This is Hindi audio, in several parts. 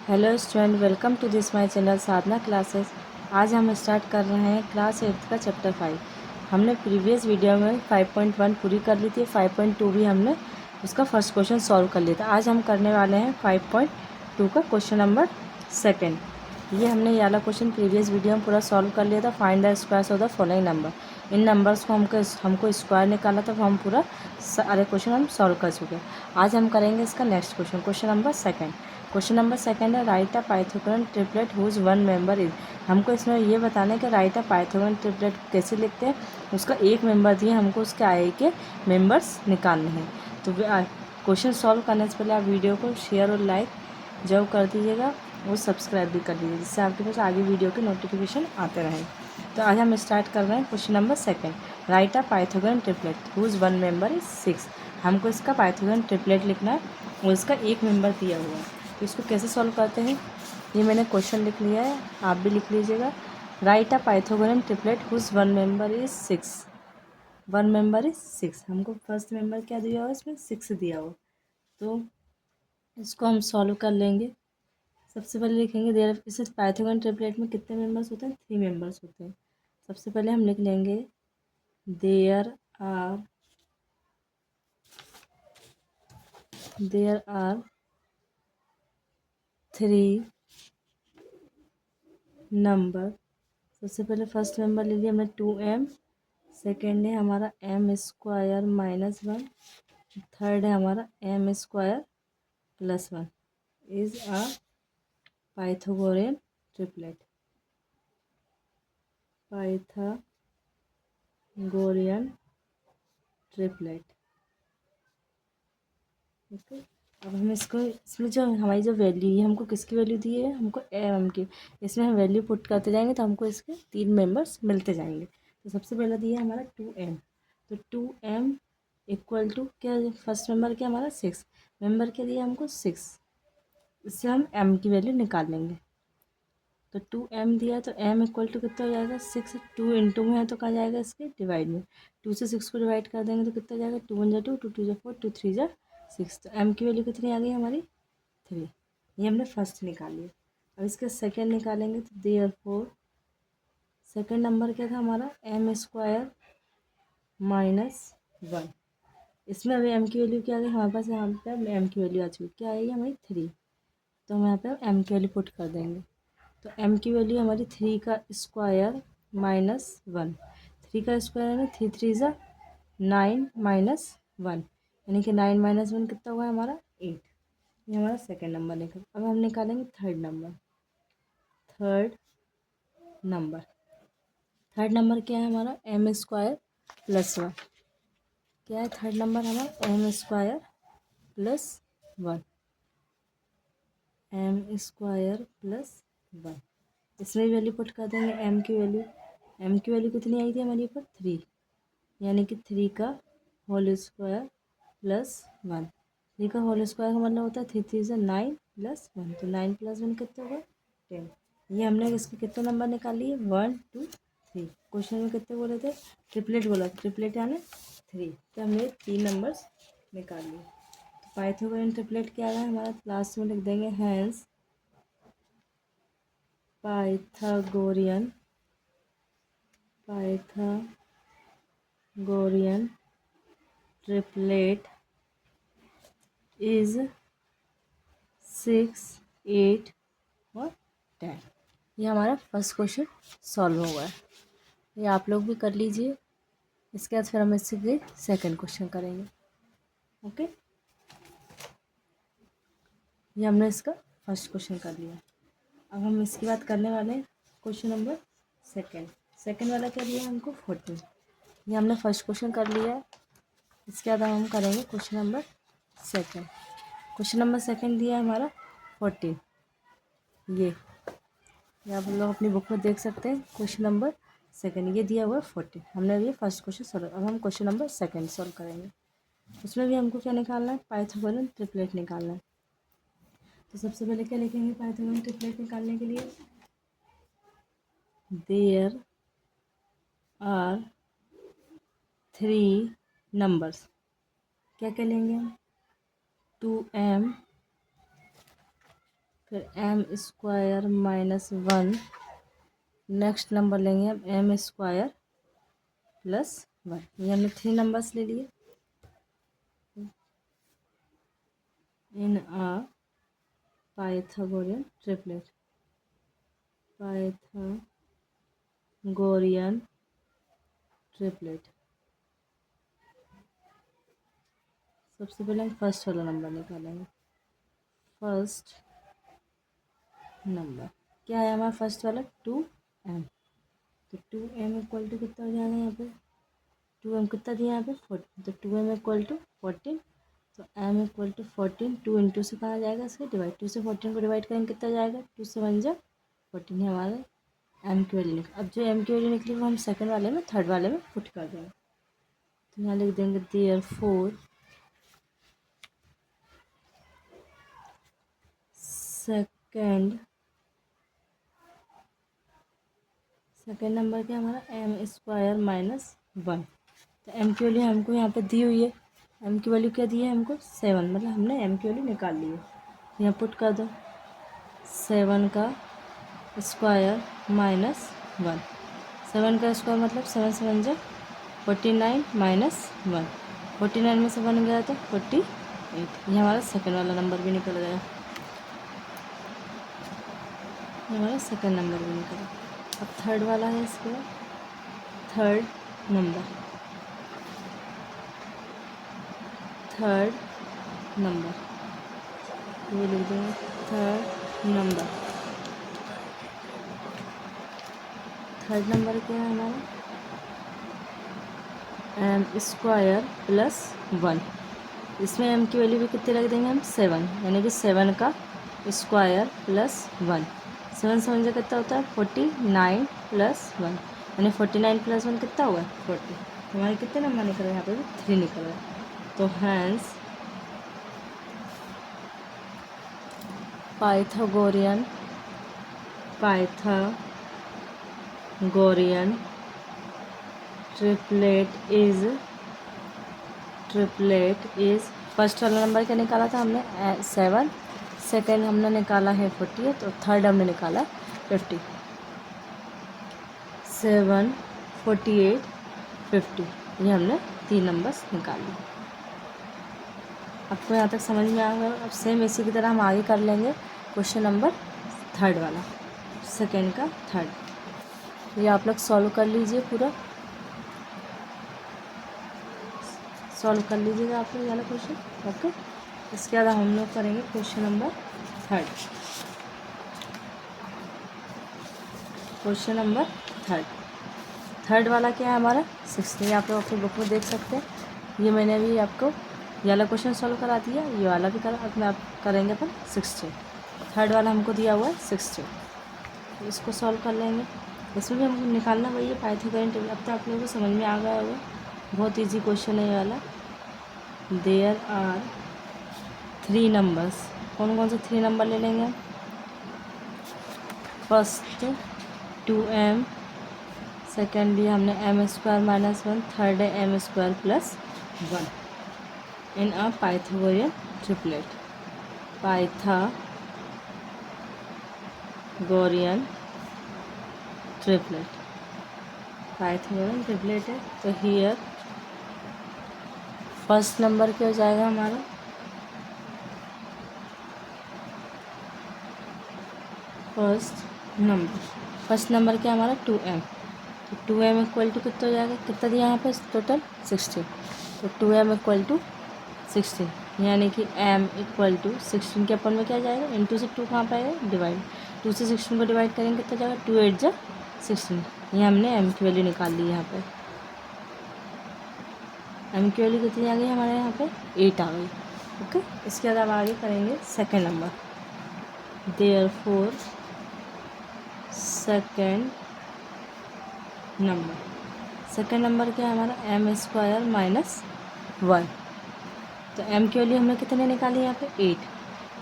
Hello student, welcome to this my channel Sadhana classes. आज हम स्टार्ट कर रहे हैं क्लास 8 का चैप्टर 5। हमने प्रीवियस वीडियो में 5.1 पूरी कर ली थी। 5.2 भी हमने उसका फर्स्ट क्वेश्चन सॉल्व कर लिया था। आज हम करने वाले हैं 5.2 का क्वेश्चन नंबर सेकेंड। ये हमने ये वाला क्वेश्चन प्रीवियस वीडियो में पूरा सॉल्व कर लिया था। Find the squares of the following number. In numbers को हमको स्क्वायर निकाला था, हम पूरा सारे क्वेश्चन हम सॉल्व कर चुके हैं। आज हम करेंगे इसका next question, question number second. Question number second है write a Pythagorean triplet whose one member is. हमको इसमें ये बताना है कि राइट अ पाइथागोरन ट्रिपलेट कैसे लिखते हैं। उसका एक मेंबर दिए, हमको उसके आगे के मेंबर्स निकालने हैं। तो क्वेश्चन सॉल्व करने से पहले आप वीडियो को शेयर और लाइक जरूर कर दीजिएगा और सब्सक्राइब भी कर दीजिए, जिससे आपके पास आगे वीडियो के नोटिफिकेशन आते रहें। तो आज हम स्टार्ट कर रहे हैं question number second. Write a Pythagorean triplet whose one member is 6। हमको इसका पाइथागोरन ट्रिपलेट लिखना है और इसका एक मेंबर दिया हुआ है। तो इसको कैसे सॉल्व करते हैं, ये मैंने क्वेश्चन लिख लिया है, आप भी लिख लीजिएगा। Write a Pythagorean triplet whose one member is 6। One member is 6। हमको फर्स्ट मेंबर क्या दिया हुआ है, इसमें 6 दिया हुआ। तो इसको हम सॉल्व कर लेंगे। सबसे पहले लिखेंगे देयर, इस पाइथागोरन ट्रिपलेट में कितने मेंबर्स होते हैं, 3 मेंबर्स होते हैं। सबसे पहले हम लिख लेंगे आर देयर आर 3 नंबर। सबसे पहले फर्स्ट मेंबर ले लिया हमने 2m। सेकेंड है हमारा m स्क्वायर -1। थर्ड है हमारा m square +1 is a Pythagorean triplet. Pythagorean triplet. Okay. अब हम इसको, इसमें जो हमारी जो वैल्यू है, हमको किसकी वैल्यू दी है, हमको m की। इसमें हम वैल्यू पुट करते जाएंगे तो हमको इसके 3 मेंबर्स मिलते जाएंगे। तो सबसे पहला दिया है हमारा 2m। तो 2m इक्वल टू क्या, फर्स्ट मेंबर क्या हमारा 6, मेंबर क्या दिया हमको 6। इससे हम m की वैल्यू निकाल लेंगे। तो 2m दिया है तो m इक्वल टू कितना हो जाएगा 6। 2 इंटू में है तो कहाँ जाएगा, इसके डिवाइड में। 2 से 6 को डिवाइड कर देंगे तो कितना जाएगा, 2 1 2, 2 2 4, 2 3 6। तो m की वैल्यू कितनी आ गई हमारी 3। ये हमने फर्स्ट निकाल लिया। अब इसका सेकेंड निकालेंगे तो देयरफॉर सेकेंड नंबर क्या था हमारा m स्क्वायर -1। इसमें अभी m की वैल्यू क्या आ गई हमारे पास, यहाँ पे m की वैल्यू आ चुकी, क्या आएगी हमारी 3। तो हम यहाँ पे m की वैल्यू पुट कर देंगे। तो m की वैल्यू हमारी 3 का स्क्वायर -1। 3 का स्क्वायर है ना, 3 3 ज़ा 9 -1, यानी कि 9 -1 कितना हुआ है हमारा 8। ये हमारा सेकेंड नंबर निकल। अब हम निकालेंगे थर्ड नंबर। थर्ड नंबर क्या है हमारा m स्क्वायर +1। क्या है थर्ड नंबर हमारा m स्क्वायर +1। m square +1। इसमें वैल्यू पुट कर देंगे m की वैल्यू। m की वैल्यू कितनी आई थी हमारे ऊपर 3, यानी कि 3 का होल स्क्वायर +1। 3 का होल स्क्वायर का मतलब होता है 3 3 से 9 +1। तो 9 +1 कितना होगा 10। ये हमने इसके कितने नंबर निकाल लिए 1 2 3। क्वेश्चन में कितने बोले थे, ट्रिपलेट बोला, ट्रिपलेट यानी 3। तो हमने 3 नंबर्स निकाल लिए। तो पाइथागोरन ट्रिपलेट क्या है हमारा, लास्ट में लिख देंगे हैंस पाइथागोरियन ट्रिपलेट इज 6 8 और 10। ये हमारा फर्स्ट क्वेश्चन सॉल्व हो गया है। ये आप लोग भी कर लीजिए। इसके बाद फिर हम इससे सेकंड क्वेश्चन करेंगे। ओके, ये हमने इसका फर्स्ट क्वेश्चन कर लिया। अब हम इसकी बात करने वाले हैं क्वेश्चन नंबर सेकंड। सेकंड वाला क्या दिया हमको 14। ये हमने फर्स्ट क्वेश्चन कर लिया है। इसके बाद हम करेंगे question number second. Question number second दिया है हमारा 14। ये आप लोग अपनी बुक में देख सकते हैं। क्वेश्चन नंबर सेकंड ये दिया हुआ है 14। हमने अभी फर्स्ट क्वेश्चन सॉल्व। अब हम क्वेश्चन नंबर सेकंड सॉल्व करेंगे। उसमें भी हमको क्या निकालना है, पाइथागोरन ट्रिपलेट निकालना है। तो सबसे पहले क्या लिखेंगे पाइथागोरन ट्रिपलेट निकालने के लिए, देयर आर 3 नंबर्स। क्या क्या लेंगे हम, 2m फिर M square minus 1। Next number लेंगे हम एम स्क्वायर प्लस 1। ये हमने 3 नंबर्स ले लिए इन आ पाइथागोरियन ट्रिपलेट। Pythagorean triplet. सबसे पहले हम फर्स्ट वाला नंबर निकालेंगे। फर्स्ट नंबर क्या है हमारा फर्स्ट वाला 2m। तो 2m इक्वल टू कितना हो जाएगा यहाँ पे 2m कितना दिया यहाँ पे 14। तो 2m इक्वल टू 14। तो m इक्वल टू 14। 2 इंटू से कहा जाएगा इसके डिवाइड 2 से 14 को डिवाइड करेंगे कितना जाएगा 2 से 1 जा 14 है हमारे m की वैल्यू अब जो m की वैल्यू निकली वो हम सेकंड वाले में थर्ड वाले में पुट कर देंगे। तो यहाँ लिख देंगे देयरफॉर सेकंड नंबर क्या हमारा एम स्क्वायर माइनस 1। तो एम की वैल्यू हमको यहाँ पे दी हुई है। एम की वैल्यू क्या दी है हमको 7, मतलब हमने एम की वैल्यू निकाल ली है। यहाँ पुट कर दो 7 का स्क्वायर माइनस 1। 7 का स्क्वायर मतलब 7 से 1 जा 49 माइनस 1। 49 में से 1 गया तो 48। ये हमारा सेकंड वाला नंबर भी निकल गया। हमारा सेकंड नंबर भी निकल गया। अब थर्ड वाला है इसके थर्ड नंबर ये लिख देंगे थर्ड नंबर क्या है हमारा एम स्क्वायर प्लस 1। इसमें एम की वैल्यू भी कितनी रख देंगे हम 7, यानी कि 7 का स्क्वायर प्लस 1। 7 से 1 कितना होता है 49 प्लस 1, यानी 49 प्लस 1 कितना हुआ 40। हमारे कितने नंबर निकल रहे हैं यहाँ पे भी 3 निकल रहे हैं। तो hence Pythagorean triplet is first वाला नंबर क्या निकाला था हमने 7। सेकेंड हमने निकाला है 48 और थर्ड हमने निकाला 50। 7 48 50 ये हमने 3 नंबर्स निकाल लिए। आपको यहाँ तक समझ में आ गया। अब सेम इसी की तरह हम आगे कर लेंगे क्वेश्चन नंबर थर्ड वाला, सेकेंड का थर्ड। ये आप लोग सॉल्व कर लीजिए, पूरा सॉल्व कर लीजिएगा आप लोग वाला क्वेश्चन। ओके, इसके बाद हम लोग करेंगे question number third. Question number third वाला क्या है हमारा 60। आप लोग अपनी बुक में देख सकते हैं। ये मैंने भी आपको ये वाला क्वेश्चन सॉल्व करा दिया, ये वाला भी करा। अब मैं आप करेंगे अपन 60। थर्ड वाला हमको दिया हुआ है 60, तो इसको सॉल्व कर लेंगे। इसमें भी हमको निकालना वही है पाइथागोरियन ट्रिपलेट। अब तो आप लोगों को समझ में आ गया होगा, बहुत ईजी क्वेश्चन है ये वाला। There are 3 numbers. कौन कौन से 3 नंबर ले लेंगे हम। फर्स्ट 2m, सेकेंड भी हमने एम स्क्वायर माइनस 1, थर्ड है M square plus 1 in a Pythagorean triplet. Pythagorean triplet है। तो हियर फर्स्ट नंबर क्या हो जाएगा हमारा फर्स्ट नंबर क्या हमारा 2m। तो 2m इक्वल टू कितना हो जाएगा, कितना दिया यहाँ पे टोटल 16। तो 2m इक्वल टू 16, यानी कि m इक्वल टू 16 के अपन में क्या जाएगा इंटू से 2 कहाँ पे आएगा डिवाइड। 2 से 16 को डिवाइड करेंगे कितना जाएगा 2 8 जा 16। ये हमने m की वैल्यू निकाल ली यहाँ पे। m की वैल्यू कितनी आ गई हमारे यहाँ पे 8 आ गई। ओके, इसके बाद अब आगे करेंगे second number. Therefore second number क्या है हमारा एम स्क्वायर माइनस 1। तो m की वैल्यू हमने कितने निकाली यहाँ पे 8,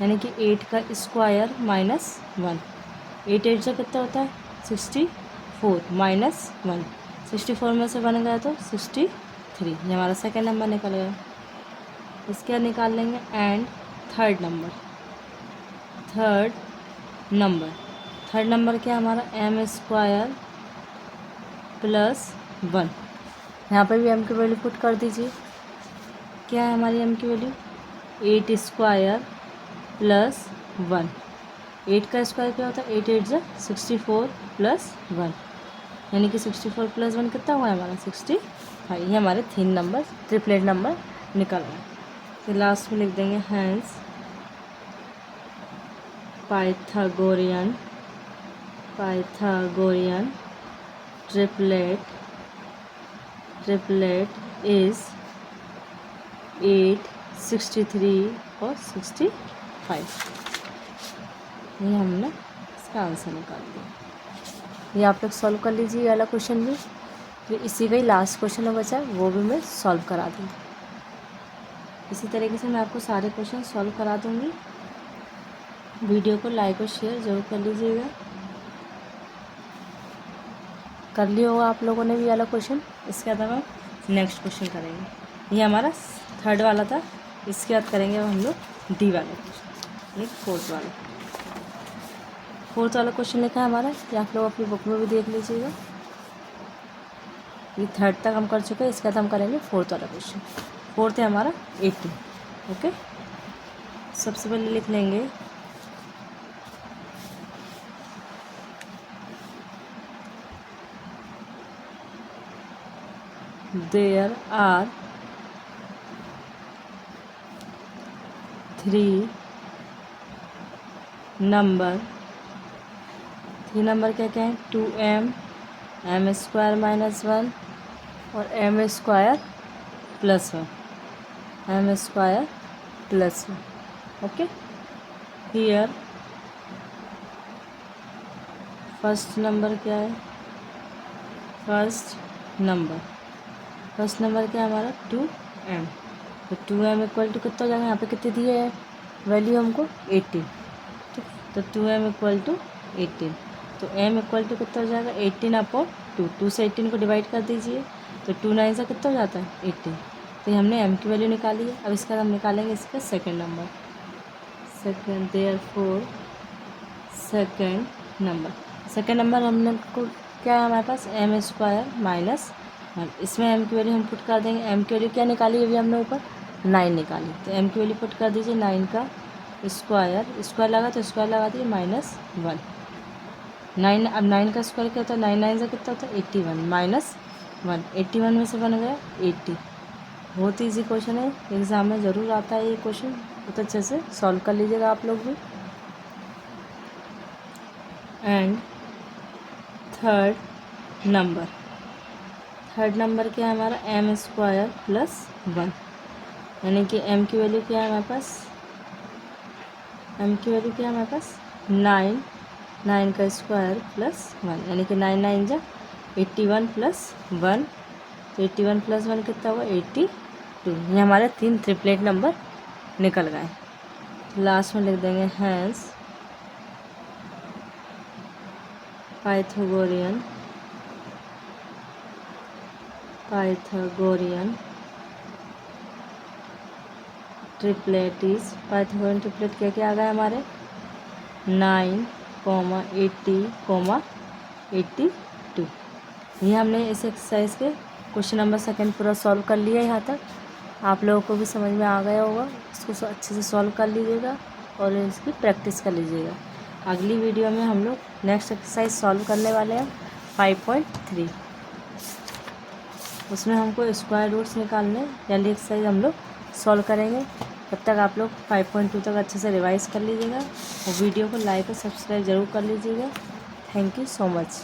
यानी कि 8 का स्क्वायर माइनस 1। 8 8 से कितना होता है 64 माइनस 1। 64 में से 1 गया तो 63। ये हमारा सेकेंड नंबर निकल गया। इसके बाद निकाल लेंगे and third number. Third number क्या है हमारा, एम स्क्वायर प्लस 1। यहाँ पर भी एम की वैल्यू पुट कर दीजिए। क्या है हमारी एम की वैल्यू, 8 स्क्वायर प्लस 1। 8 का स्क्वायर क्या होता है, 8 8 जा 64 प्लस 1, यानी कि 64 प्लस 1 कितना हुआ है हमारा 65। ये हमारे 3 नंबर ट्रिपलेट नंबर निकल रहे हैं। तो लास्ट में लिख देंगे हैंस पाइथागोरियन ट्रिपलेट इज 8, 63 और 65। ये हमने इसका आंसर निकाल दिया। ये आप लोग सॉल्व कर लीजिए ये वाला क्वेश्चन भी। फिर इसी का ही लास्ट क्वेश्चन बचा है, वो भी मैं सॉल्व करा दूँ। इसी तरीके से मैं आपको सारे क्वेश्चन सॉल्व करा दूँगी। वीडियो को लाइक और शेयर ज़रूर कर लीजिएगा। कर लिया होगा आप लोगों ने भी वाला क्वेश्चन। इसके बाद हम नेक्स्ट क्वेश्चन करेंगे। ये हमारा थर्ड वाला था। इसके बाद करेंगे अब हम लोग डी वाला क्वेश्चन, फोर्थ वाला क्वेश्चन लिखा है हमारा। ये आप लोग अपनी बुक में भी देख लीजिएगा। ये थर्ड तक हम कर चुके हैं। इसके बाद हम करेंगे फोर्थ वाला क्वेश्चन। फोर्थ है हमारा 18। ओके, सबसे पहले लिख लेंगे देयर आर 3 नंबर। 3 नंबर क्या क्या है, 2m, m स्क्वायर माइनस 1 और m square plus 1, m square plus 1। Okay, here first number क्या है, फर्स्ट नंबर क्या है हमारा 2m। तो 2m इक्वल टू कितना हो जाएगा, यहाँ पे कितने दिए है वैल्यू हमको 18। ठीक है, तो 2m इक्वल टू 18। तो m इक्वल टू कितना हो जाएगा 18/2। 2 से 18 को डिवाइड कर दीजिए, तो 2 9 से कितना हो जाता है 18। तो हमने m की वैल्यू निकाली है। अब इसका हम निकालेंगे इसका second number. Therefore second number हमने को क्या है हमारे पास, m स्क्वायर माइनस 1। इसमें m की वैल्यू हम पुट कर देंगे। m की वैल्यू क्या निकाली अभी हमने ऊपर, 9 निकाली। तो m की वैल्यू पुट कर दीजिए, 9 का स्क्वायर लगा तो स्क्वायर लगा दिए माइनस 1। 9, अब 9 का स्क्वायर क्या होता है, 9 9 से कितना होता है 81 माइनस 1। 81 में से बन गया 80। बहुत ईजी क्वेश्चन है, एग्ज़ाम में ज़रूर आता है ये क्वेश्चन। बहुत अच्छे से सॉल्व कर लीजिएगा आप लोग भी। एंड थर्ड नंबर क्या है हमारा, m स्क्वायर प्लस 1, यानी कि m की वैल्यू क्या है हमारे पास 9 का स्क्वायर प्लस 1, यानी कि 9 9 जा 81 प्लस 1। तो 81 प्लस 1 कितना हुआ 82। ये हमारे 3 ट्रिपलेट नंबर निकल गए। लास्ट में लिख देंगे हैंस पाइथागोरियन ट्रिपलेट क्या क्या आ गए हमारे 9, 80, 82। ये हमने इस एक्सरसाइज के क्वेश्चन नंबर सेकंड पूरा सॉल्व कर लिया है। यहाँ तक आप लोगों को भी समझ में आ गया होगा। इसको अच्छे से सॉल्व कर लीजिएगा और इसकी प्रैक्टिस कर लीजिएगा। अगली वीडियो में हम लोग नेक्स्ट एक्सरसाइज सॉल्व करने वाले हैं 5.3। उसमें हमको स्क्वायर रूट्स निकालने वाली एक्सरसाइज हम लोग सॉल्व करेंगे। तब तक आप लोग 5.2 तक अच्छे से रिवाइज कर लीजिएगा और वीडियो को लाइक और सब्सक्राइब ज़रूर कर लीजिएगा। Thank you so much.